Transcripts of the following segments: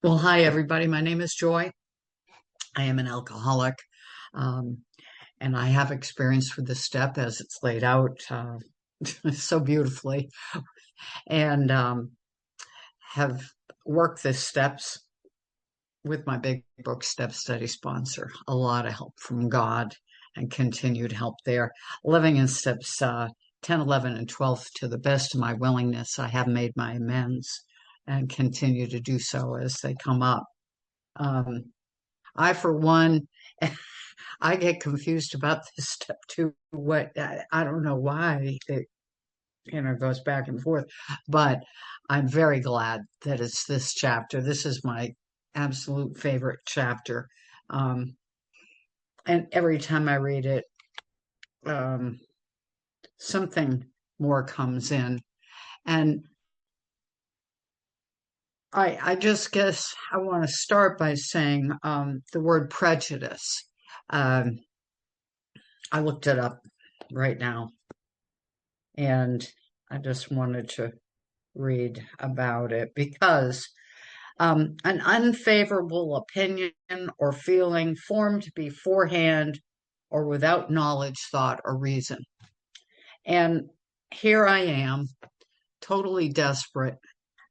Well, hi, everybody. My name is Joy. I am an alcoholic, um, and I have experience with this step as it's laid out so beautifully, and have worked the steps with my big book step study sponsor. A lot of help from God and continued help there. Living in steps 10, 11, and 12 to the best of my willingness. I have made my amends and continue to do so as they come up. Um, I, for one, I get confused about this step too. I don't know why it goes back and forth, but I'm very glad that it's this chapter. This is my absolute favorite chapter, um, and every time I read it, um, something more comes in, and I just guess I want to start by saying the word prejudice. Um, I looked it up right now, and I just wanted to read about it because an unfavorable opinion or feeling formed beforehand or without knowledge, thought, or reason. And here I am, totally desperate.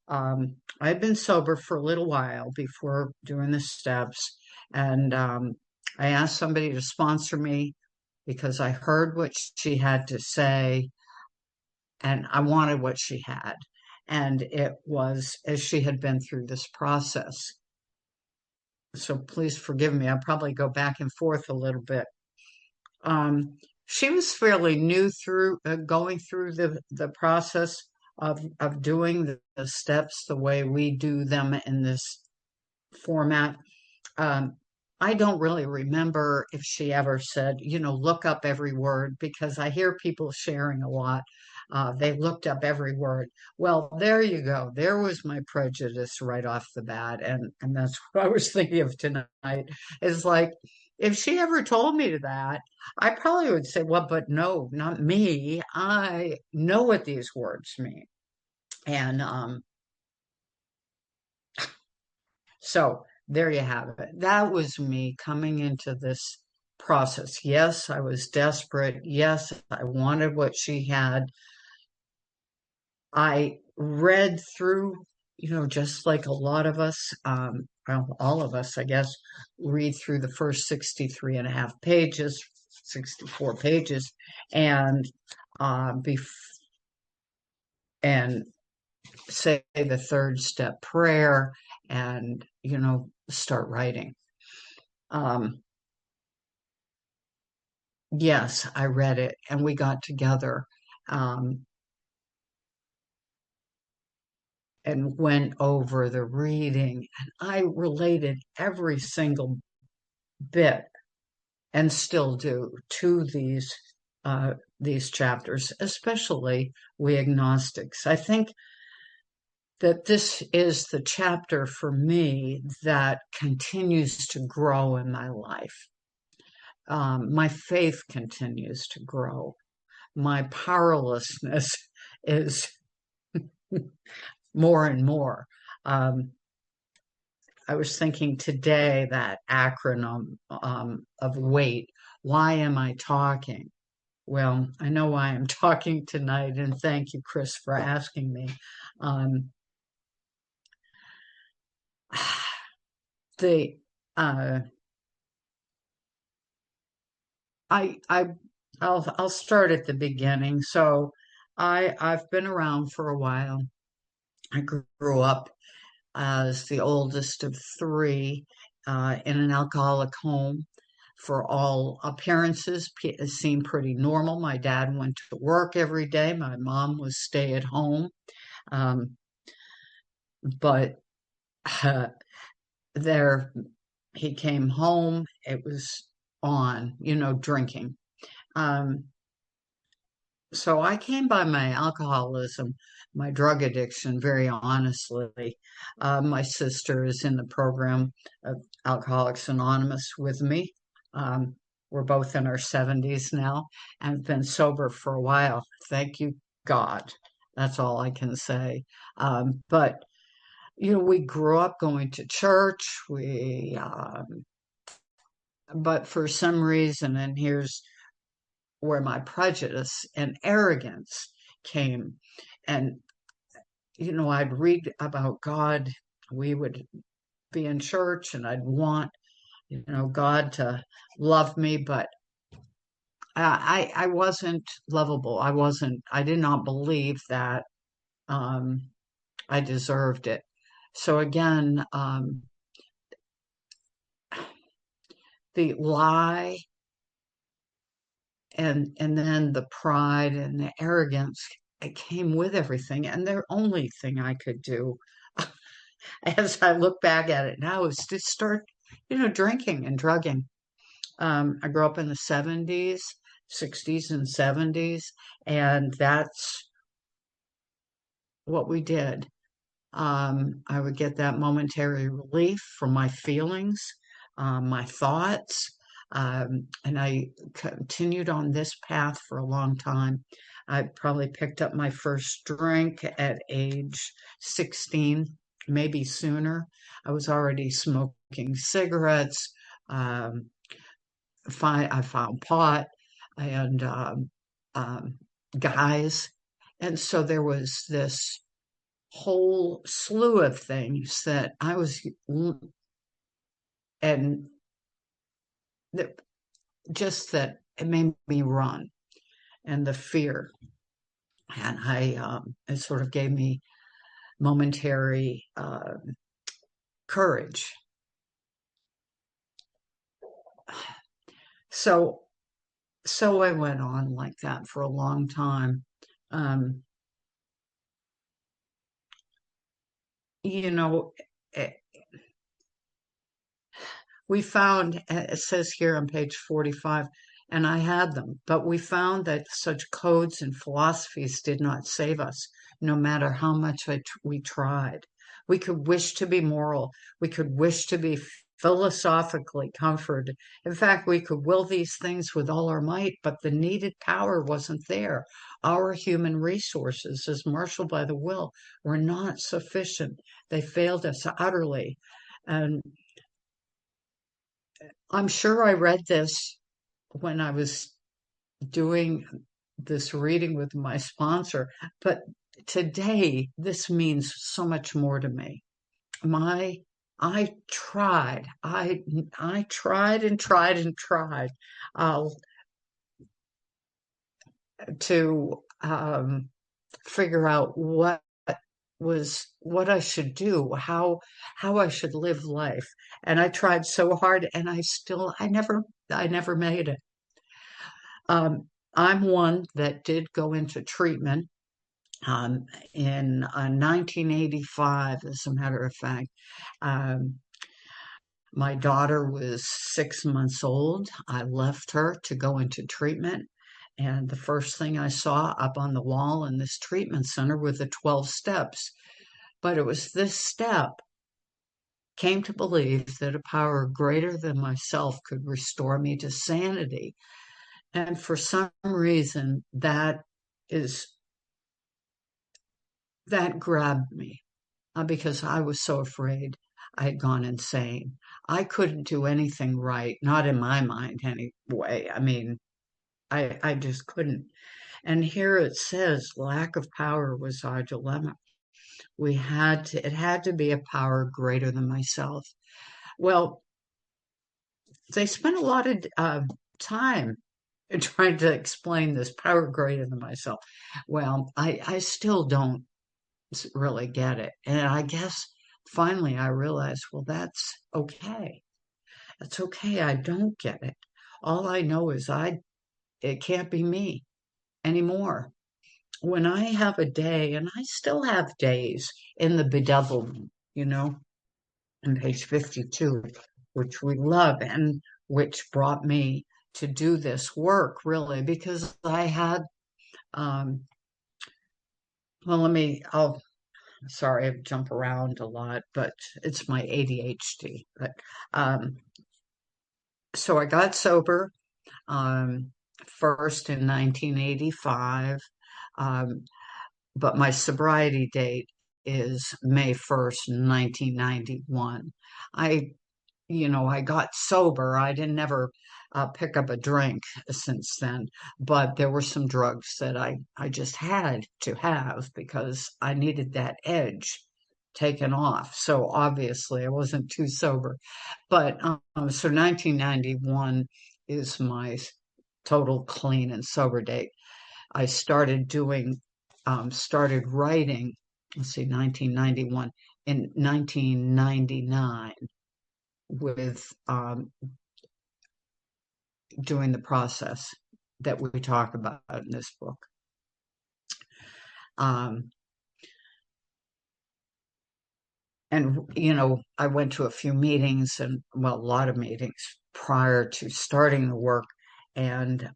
I've been sober for a little while before doing the steps, and I asked somebody to sponsor me because I heard what she had to say and I wanted what she had. And it was as she had been through this process. So please forgive me. I'll probably go back and forth a little bit. She was fairly new through going through the process of doing the steps the way we do them in this format. Um, I don't really remember if she ever said, look up every word because I hear people sharing a lot. They looked up every word. Well, there you go. There was my prejudice right off the bat. And that's what I was thinking of tonight. Is like, if she ever told me that, I probably would say, well, but no, not me. I know what these words mean. And so there you have it. That was me coming into this process. Yes, I was desperate. Yes, I wanted what she had. I read through, just like a lot of us, well, all of us, I guess, read through the first 63 and a half pages, 64 pages, and bef and say the third step prayer and, start writing. Yes, I read it and we got together um, and went over the reading and I related every single bit and still do to these chapters, especially we agnostics. I think that this is the chapter for me that continues to grow in my life. My faith continues to grow. My powerlessness is more and more. I was thinking today that acronym of WAIT. Why am I talking? Well, I know why I'm talking tonight, and thank you, Chris, for asking me. Um, the uh, I I'll start at the beginning. So I've been around for a while. I grew up as the oldest of three in an alcoholic home. For all appearances, it seemed pretty normal. My dad went to work every day. My mom was stay at home. Um, but uh, there, he came home. It was on, drinking. Um, so I came by my alcoholism, my drug addiction, very honestly. My sister is in the program of Alcoholics Anonymous with me. We're both in our 70s now and been sober for a while. Thank you, God. That's all I can say. But we grew up going to church. But for some reason, and here's where my prejudice and arrogance came. And, I'd read about God. We would be in church and I'd want, God to love me, but I wasn't lovable. I did not believe that I deserved it. So again, the lie and then the pride and the arrogance, it came with everything. And the only thing I could do as I look back at it now is to start, drinking and drugging. I grew up in the 70s, 60s and 70s, and that's what we did. I would get that momentary relief from my feelings, my thoughts, and I continued on this path for a long time. I probably picked up my first drink at age 16, maybe sooner. I was already smoking cigarettes. Um, I found pot and um, guys. And so there was this whole slew of things that I was, and that, just that it made me run, and the fear. And it sort of gave me momentary courage. So, so I went on like that for a long time. Um, you know, eh, we found, it says here on page 45, and I had them, but we found that such codes and philosophies did not save us, no matter how much we tried. We could wish to be moral. We could wish to be philosophically comforted. In fact, we could will these things with all our might, but the needed power wasn't there. Our human resources, as marshaled by the will, were not sufficient. They failed us utterly. And I'm sure I read this when I was doing this reading with my sponsor, but today this means so much more to me. My I tried. I tried and tried and tried uh, to figure out what I should do, how I should live life. And I tried so hard and I never made it. I'm one that did go into treatment in 1985, as a matter of fact. Um, my daughter was 6 months old. I left her to go into treatment. And the first thing I saw up on the wall in this treatment center were the 12 steps. But it was this step, came to believe that a power greater than myself could restore me to sanity. And for some reason, is that grabbed me because I was so afraid I had gone insane. I couldn't do anything right, not in my mind anyway. I mean, I just couldn't. And here it says lack of power was our dilemma. It had to be a power greater than myself. Well, they spent a lot of time trying to explain this power greater than myself. Well, I still don't really get it. And I guess finally I realized, well, that's okay. That's okay. I don't get it. All I know is it can't be me anymore. When I have a day, and I still have days in the bedevilment, on page 52, which we love and which brought me to do this work really because I had, um, well, sorry, I jump around a lot, but it's my ADHD. But um, so I got sober um, first in 1985, um, but my sobriety date is May 1st, 1991. I, I got sober. I didn't never pick up a drink since then, but there were some drugs that I just had to have because I needed that edge taken off. So obviously I wasn't too sober. But so 1991 is my total clean and sober date. I started writing, let's see, 1991, in 1999 with doing the process that we talk about in this book. Um, and, I went to a few meetings and, well, a lot of meetings prior to starting the work and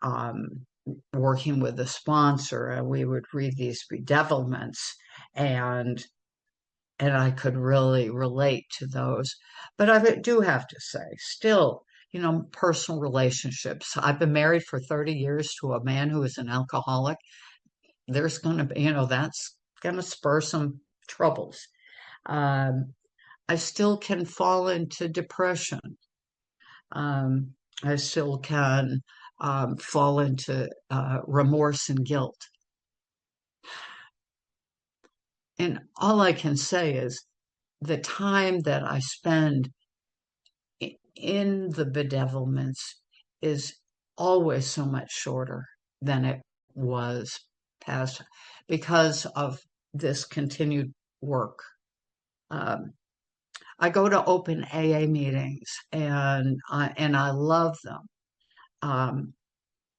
working with a sponsor. And we would read these bedevilments and I could really relate to those. But I do have to say, still, personal relationships. I've been married for 30 years to a man who is an alcoholic. There's going to be, that's going to spur some troubles. Um, I still can fall into depression. I still can fall into remorse and guilt. And all I can say is the time that I spend in the bedevilments is always so much shorter than it was past because of this continued work. I go to open AA meetings and I love them.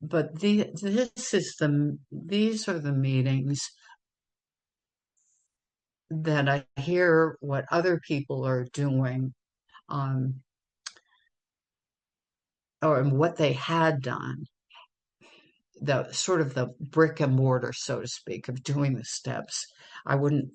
But these are the meetings that I hear what other people are doing, um, or what they had done, the sort of the brick and mortar, so to speak, of doing the steps. I wouldn't,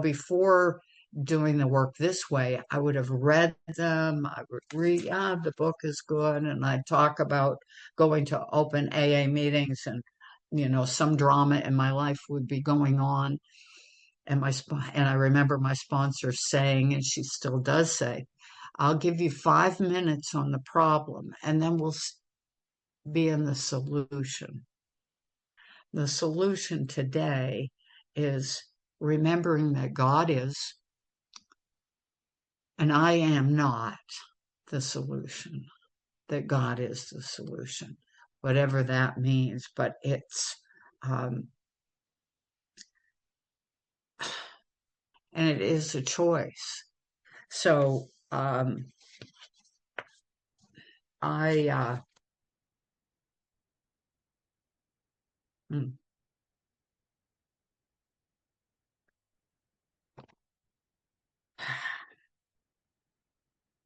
before doing the work this way, I would have read them. I would read, the book is good. And I'd talk about going to open AA meetings and, some drama in my life would be going on. And I remember my sponsor saying, and she still does say, I'll give you 5 minutes on the problem and then we'll be in the solution. The solution today is remembering that God is, and I am not the solution, that God is the solution, whatever that means, but and it is a choice. So, I, mm,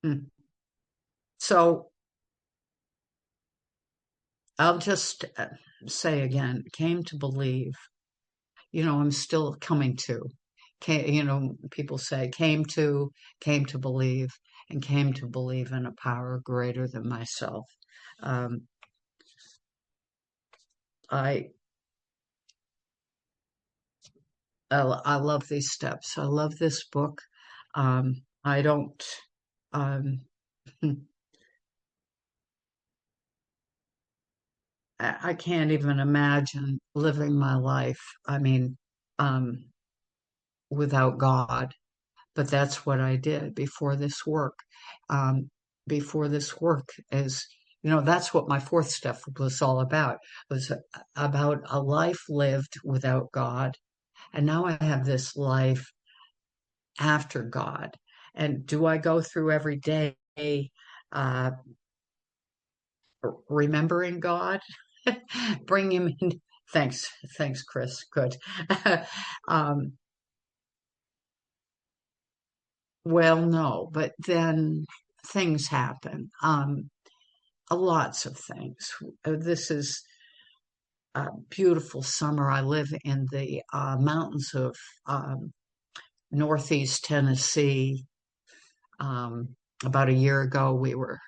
mm. So I'll just say again, came to believe, I'm still coming to. People say came to believe, and came to believe in a power greater than myself. Um, I, I love these steps. I love this book. I don't, um, I can't even imagine living my life. I mean, um, without God. But that's what I did before this work. Um, before this work is, that's what my fourth step was all about. It was about a life lived without God. And now I have this life after God. And do I go through every day uh, remembering God? Bring him in. Thanks, Chris. Good. um, well, no, but then things happen. Lots of things. This is a beautiful summer. I live in the mountains of Northeast Tennessee. About a year ago, we were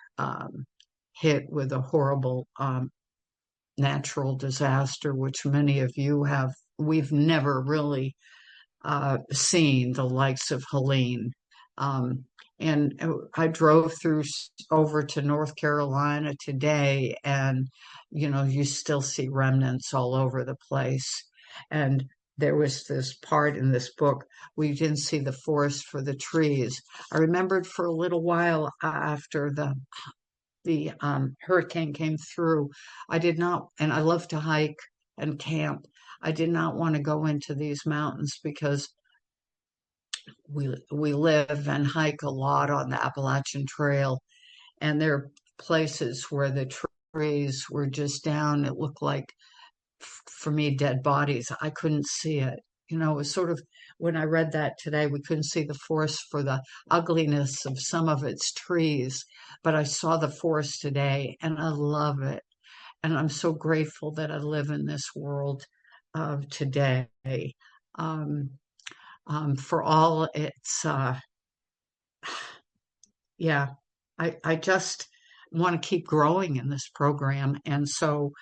hit with a horrible natural disaster, which many of you have we've never really seen the likes of Helene. Um, and I drove over to North Carolina today, and you still see remnants all over the place. And there was this part in this book we didn't see the forest for the trees. I remembered for a little while after the hurricane came through, I did not, and I love to hike and camp. I did not want to go into these mountains because we live and hike a lot on the Appalachian Trail, and there are places where the trees were just down. It looked like, for me, dead bodies. I couldn't see it. It was sort of when I read that today, we couldn't see the forest for the ugliness of some of its trees, but I saw the forest today and I love it. And I'm so grateful that I live in this world of today. Um, for all its yeah, I just want to keep growing in this program. And so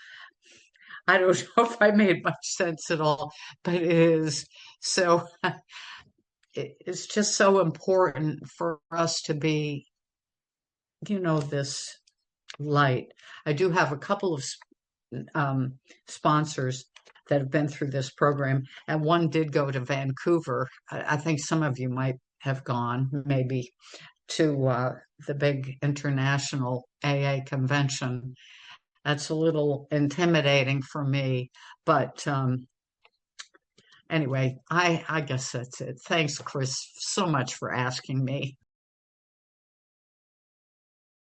I don't know if I made much sense at all, but it is. So it's just so important for us to be, this light. I do have a couple of sponsors that have been through this program, and one did go to Vancouver. I think some of you might have gone, maybe, to the big international AA convention. That's a little intimidating for me, but anyway, I guess that's it. Thanks, Chris, so much for asking me.